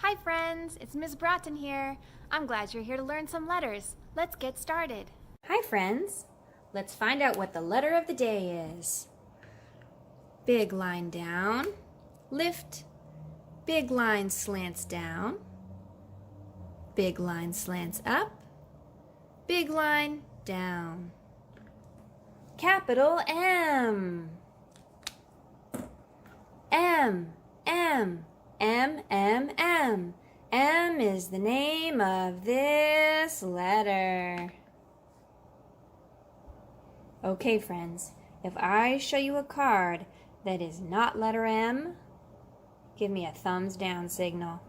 Hi friends, it's Ms. Broughton here. I'm glad you're here to learn some letters. Let's get started. Hi friends, let's find out what the letter of the day is. Big line down, lift, big line slants down, big line slants up, big line down. Capital M. M, M, M, M, M. M is the name of this letter. Okay, friends, if I show you a card that is not letter M, give me a thumbs down signal.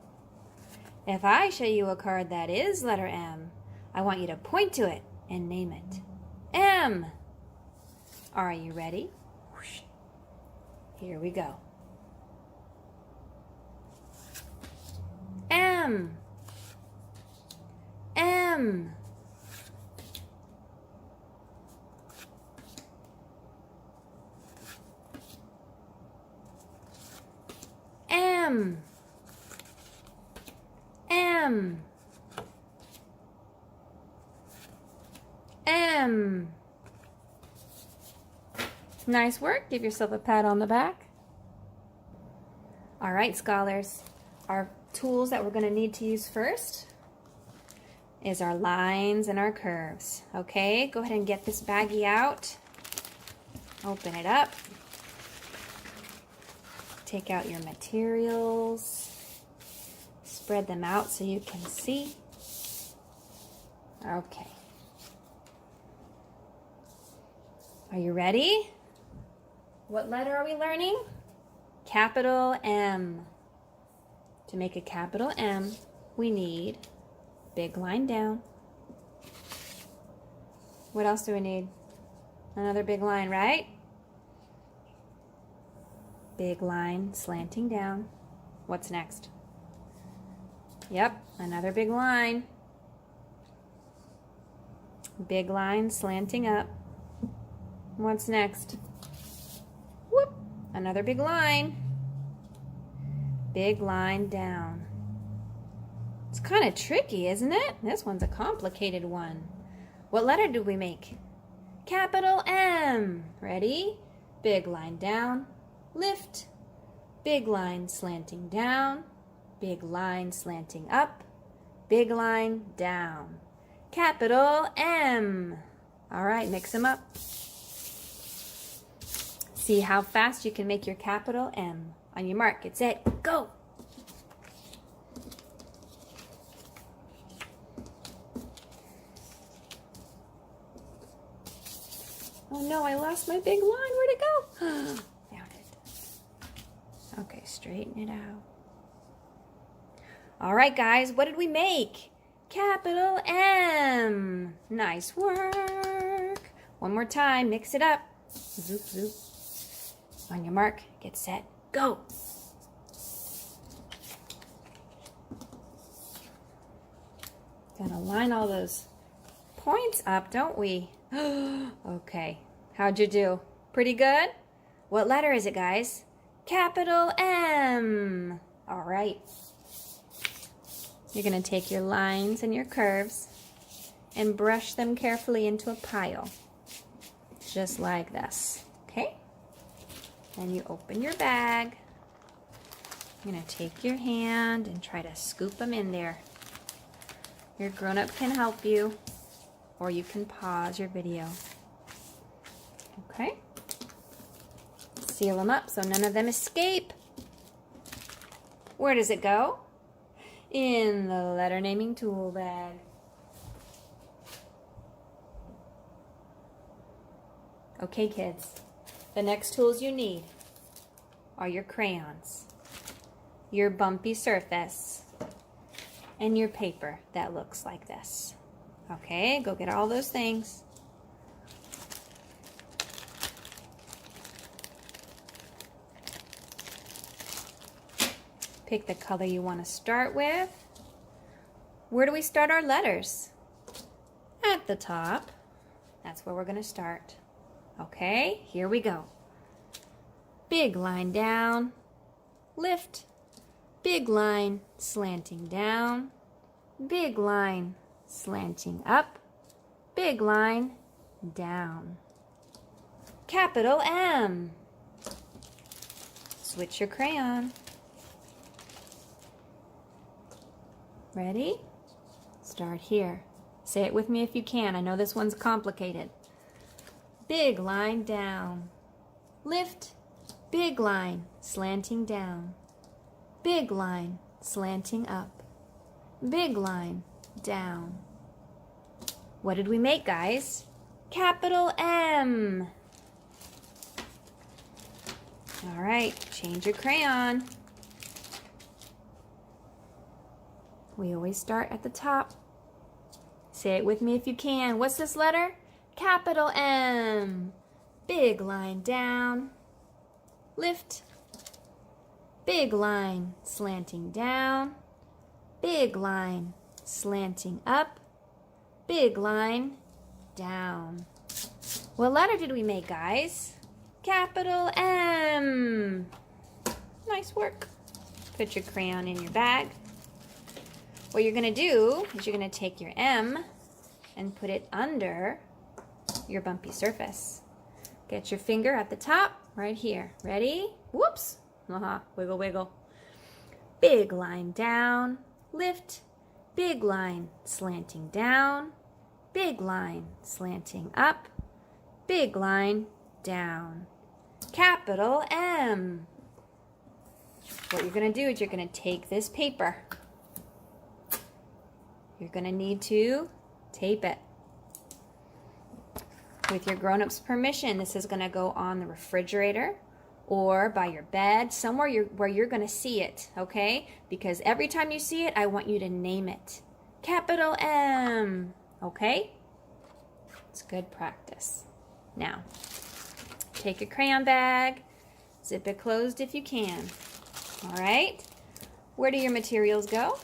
If I show you a card that is letter M, I want you to point to it and name it. M. Are you ready? Here we go. M. M. M. M. M. Nice work. Give yourself a pat on the back. All right, scholars. Our tools that we're going to need to use first is our lines and our curves. Okay, go ahead and get this baggie out. Open it up. Take out your materials. Spread them out so you can see. Okay. Are you ready? What letter are we learning? Capital M. To make a capital M, we need big line down. What else do we need? Another big line, right? Big line slanting down. What's next? Yep, another big line. Big line slanting up. What's next? Whoop, another big line. Big line down. It's kind of tricky, isn't it? This one's a complicated one. What letter do we make? Capital M. Ready? Big line down, lift, big line slanting down, big line slanting up, big line down. Capital M. All right, mix them up. See how fast you can make your capital M. On your mark, get set, go! Oh no, I lost my big line. Where'd it go? Found it. Okay, straighten it out. All right, guys, what did we make? Capital M. Nice work. One more time, mix it up. Zoop, zoop. On your mark, get set, go! Gotta line all those points up, don't we? Okay, how'd you do? Pretty good? What letter is it, guys? Capital M. All right. You're gonna take your lines and your curves and brush them carefully into a pile, just like this, okay? Then you open your bag. You're going to take your hand and try to scoop them in there. Your grown-up can help you, or you can pause your video. Okay? Seal them up so none of them escape. Where does it go? In the letter naming tool bag. Okay, kids. The next tools you need are your crayons, your bumpy surface, and your paper that looks like this. Okay, go get all those things. Pick the color you want to start with. Where do we start our letters? At the top. That's where we're going to start. Okay, here we go. Big line down, lift, big line slanting down, big line slanting up, big line down. Capital M. Switch your crayon. Ready? Start here. Say it with me if you can. I know this one's complicated. Big line down. Lift. Big line slanting down. Big line slanting up. Big line down. What did we make, guys? Capital M. All right, change your crayon. We always start at the top. Say it with me if you can. What's this letter? Capital M. Big line down. Lift. Big line slanting down. Big line slanting up. Big line down. What letter did we make, guys? Capital M. Nice work. Put your crayon in your bag. What you're going to do is you're going to take your M and put it under your bumpy surface. Get your finger at the top right here. Ready? Whoops. Wiggle, wiggle. Big line down. Lift. Big line slanting down. Big line slanting up. Big line down. Capital M. What you're going to do is you're going to take this paper. You're going to need to tape it. With your grown-up's permission, this is going to go on the refrigerator or by your bed, somewhere where you're going to see it, okay? Because every time you see it, I want you to name it. Capital M, okay? It's good practice. Now, take your crayon bag, zip it closed if you can, all right? Where do your materials go?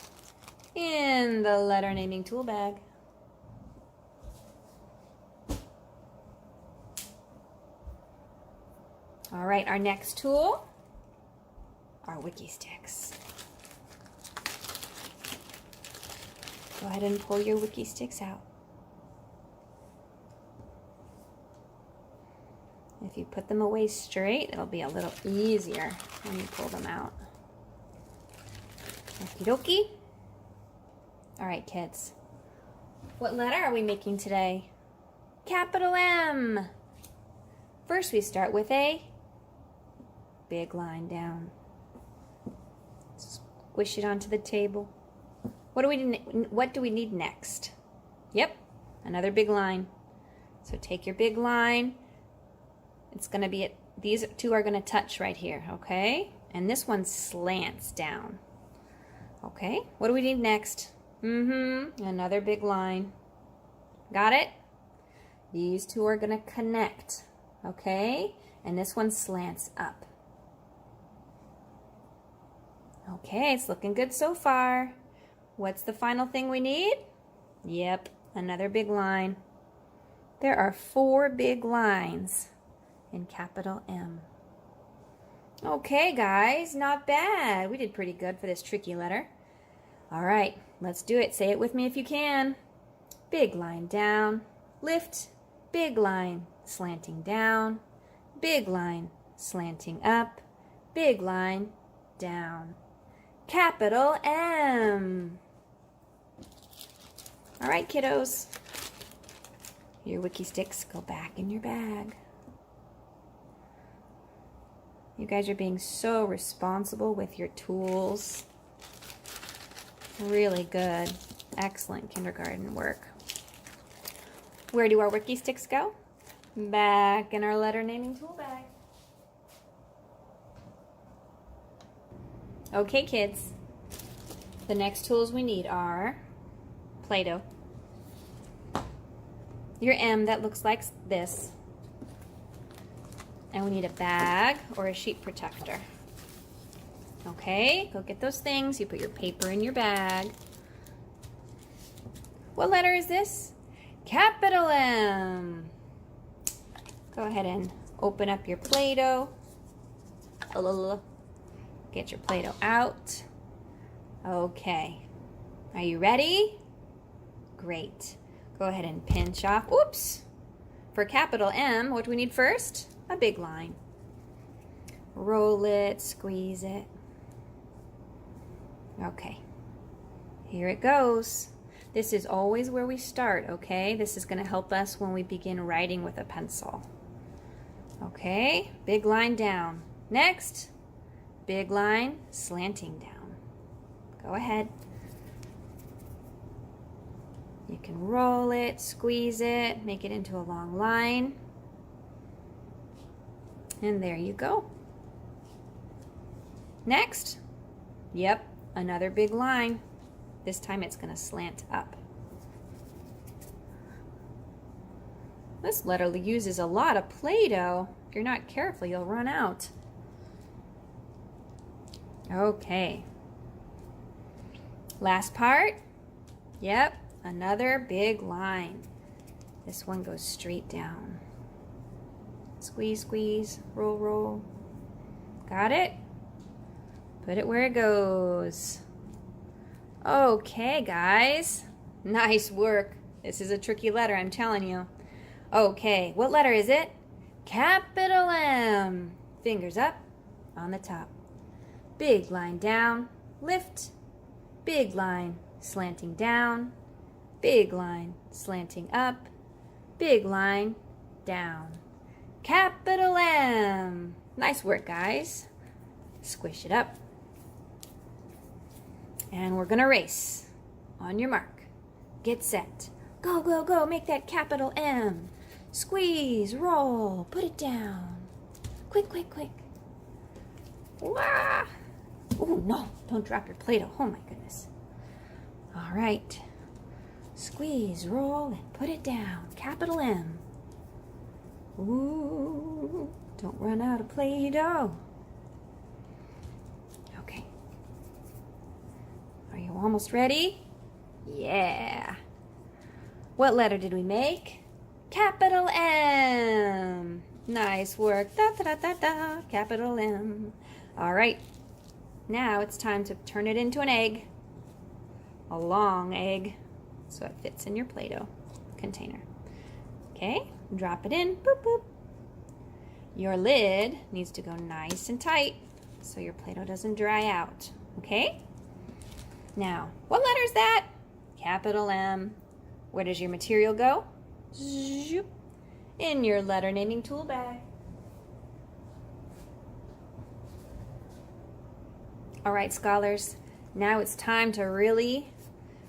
In the letter naming tool bag. All right, our next tool are Wikki Stix. Go ahead and pull your Wikki Stix out. If you put them away straight, it'll be a little easier when you pull them out. Okie dokie. All right, kids. What letter are we making today? Capital M. First, we start with a big line down. Squish it onto the table. What do we need next? Yep, another big line. So take your big line. It's going to be these two are going to touch right here, okay? And this one slants down. Okay, what do we need next? Another big line. Got it? These two are going to connect, okay? And this one slants up. Okay, it's looking good so far. What's the final thing we need? Yep, another big line. There are 4 big lines in capital M. Okay, guys, not bad. We did pretty good for this tricky letter. All right, let's do it. Say it with me if you can. Big line down, lift, big line slanting down, big line slanting up, big line down. Capital M. All right, kiddos. Your Wikki Stix go back in your bag. You guys are being so responsible with your tools. Really good. Excellent kindergarten work. Where do our Wikki Stix go? Back in our letter naming tool bag. Okay, kids. The next tools we need are Play-Doh. Your M that looks like this. And we need a bag or a sheet protector. Okay, go get those things. You put your paper in your bag. What letter is this? Capital M. Go ahead and open up your Play-Doh. Get your Play-Doh out. Okay. Are you ready? Great. Go ahead and pinch off. Oops. For capital M, what do we need first? A big line. Roll it, squeeze it. Okay. Here it goes. This is always where we start, okay? This is going to help us when we begin writing with a pencil. Okay, big line down. Next, big line slanting down. Go ahead. You can roll it, squeeze it, make it into a long line. And there you go. Next, yep, another big line. This time it's going to slant up. This letter uses a lot of Play-Doh. If you're not careful, you'll run out. Okay. Last part. Yep, another big line. This one goes straight down. Squeeze, squeeze, roll, roll. Got it? Put it where it goes. Okay, guys. Nice work. This is a tricky letter, I'm telling you. Okay, what letter is it? Capital M. Fingers up on the top. Big line down, lift. Big line slanting down. Big line slanting up. Big line down. Capital M. Nice work, guys. Squish it up. And we're gonna race. On your mark. Get set. Go, go, go. Make that capital M. Squeeze, roll, put it down. Quick, quick, quick. Wah! Oh, no. Don't drop your Play-Doh. Oh, my goodness. All right. Squeeze, roll, and put it down. Capital M. Ooh, don't run out of Play-Doh. Okay. Are you almost ready? Yeah. What letter did we make? Capital M. Nice work. Da, da, da, da, da. Capital M. All right. Now it's time to turn it into an egg. A long egg. So it fits in your Play-Doh container. Okay. Drop it in. Boop, boop. Your lid needs to go nice and tight so your Play-Doh doesn't dry out. Okay? Now, what letter is that? Capital M. Where does your material go? Zoop. In your letter naming tool bag. All right, scholars, now it's time to really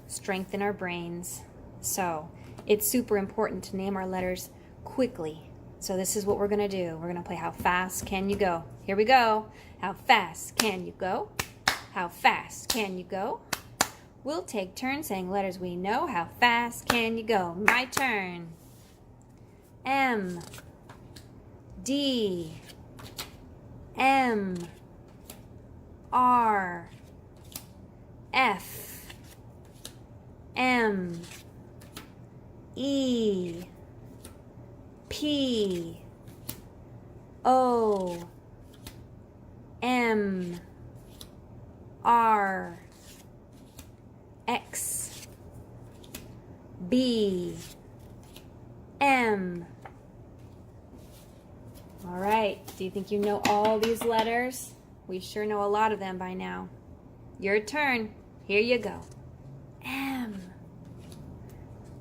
strengthen our brains. So it's super important to name our letters quickly. So this is what we're gonna do. We're gonna play How Fast Can You Go? Here we go. How fast can you go? How fast can you go? We'll take turns saying letters we know. How fast can you go? My turn. M, D, M, R, F, M, E, P, O, M, R, X, B, M. All right, do you think you know all these letters? We sure know a lot of them by now. Your turn. Here you go. M,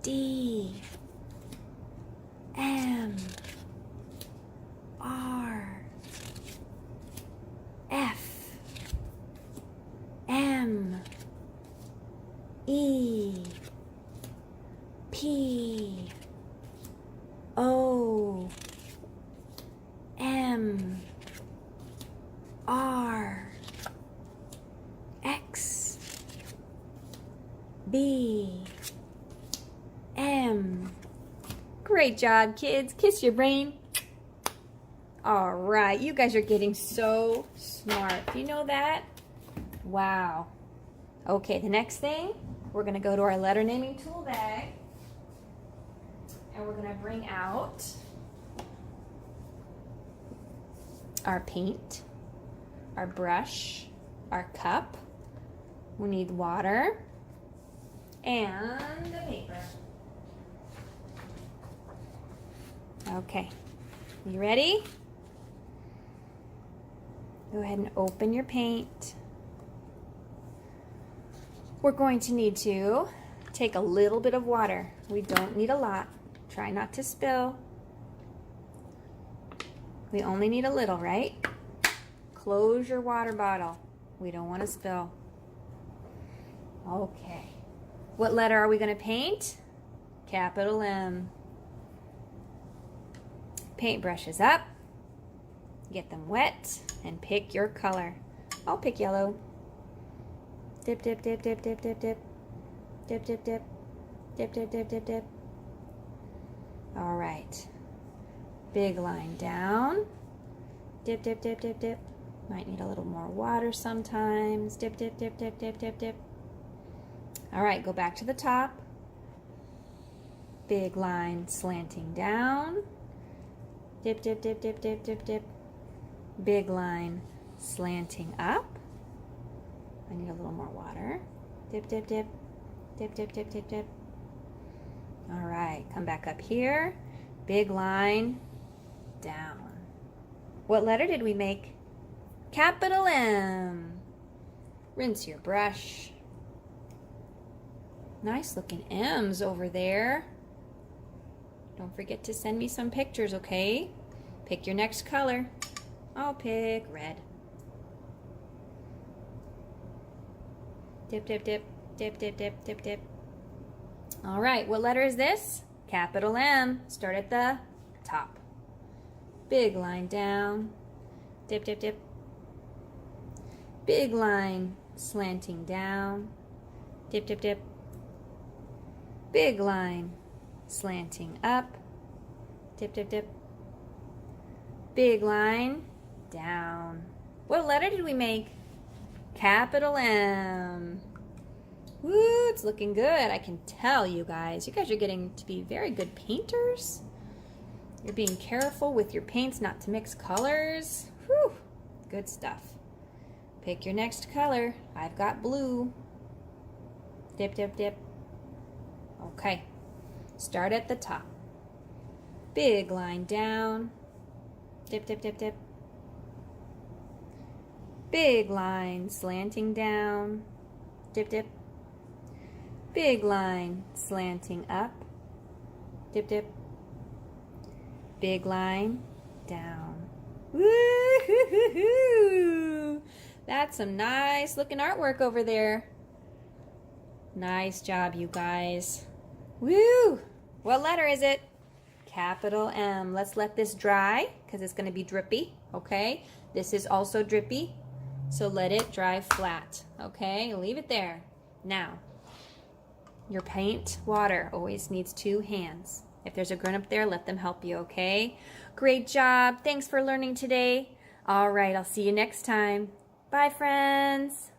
D, M, R, F, M, E, P, O, M, R, X, B, M. Great job, kids. Kiss your brain. All right, you guys are getting so smart. You know that? Wow. Okay, the next thing, we're going to go to our letter naming tool bag. And we're going to bring out our paint, our brush, our cup. We need water and the paper. Okay, you ready? Go ahead and open your paint. We're going to need to take a little bit of water. We don't need a lot. Try not to spill. We only need a little, right? Close your water bottle. We don't want to spill. Okay. What letter are we going to paint? Capital M. Paintbrushes up. Get them wet and pick your color. I'll pick yellow. Dip, dip, dip, dip, dip, dip, dip. Dip, dip, dip. Dip, dip, dip, dip, dip. All right. Big line down. Dip, dip, dip, dip, dip. Might need a little more water sometimes. Dip, dip, dip, dip, dip, dip, dip. All right, go back to the top. Big line slanting down. Dip, dip, dip, dip, dip, dip, dip. Big line slanting up. I need a little more water. Dip, dip, dip. Dip, dip, dip, dip, dip. All right, come back up here. Big line down. What letter did we make? Capital M. Rinse your brush. Nice looking M's over there. Don't forget to send me some pictures, okay? Pick your next color. I'll pick red. Dip, dip, dip, dip, dip, dip, dip, dip. All right, what letter is this? Capital M. Start at the top. Big line down. Dip, dip, dip. Big line slanting down. Dip, dip, dip. Big line slanting up. Dip, dip, dip. Big line down. What letter did we make? Capital M. Woo, it's looking good. I can tell you guys. You guys are getting to be very good painters. You're being careful with your paints not to mix colors. Whew, good stuff. Pick your next color. I've got blue. Dip, dip, dip. Okay. Start at the top. Big line down. Dip, dip, dip, dip. Big line slanting down. Dip, dip. Big line slanting up. Dip, dip. Big line down. Woo-hoo-hoo-hoo! That's some nice looking artwork over there. Nice job, you guys. Woo! What letter is it? Capital M. Let's let this dry because it's going to be drippy, okay? This is also drippy, so let it dry flat, okay? Leave it there. Now, your paint water always needs 2 hands. If there's a grown-up there, let them help you, okay? Great job. Thanks for learning today. All right, I'll see you next time. Bye, friends.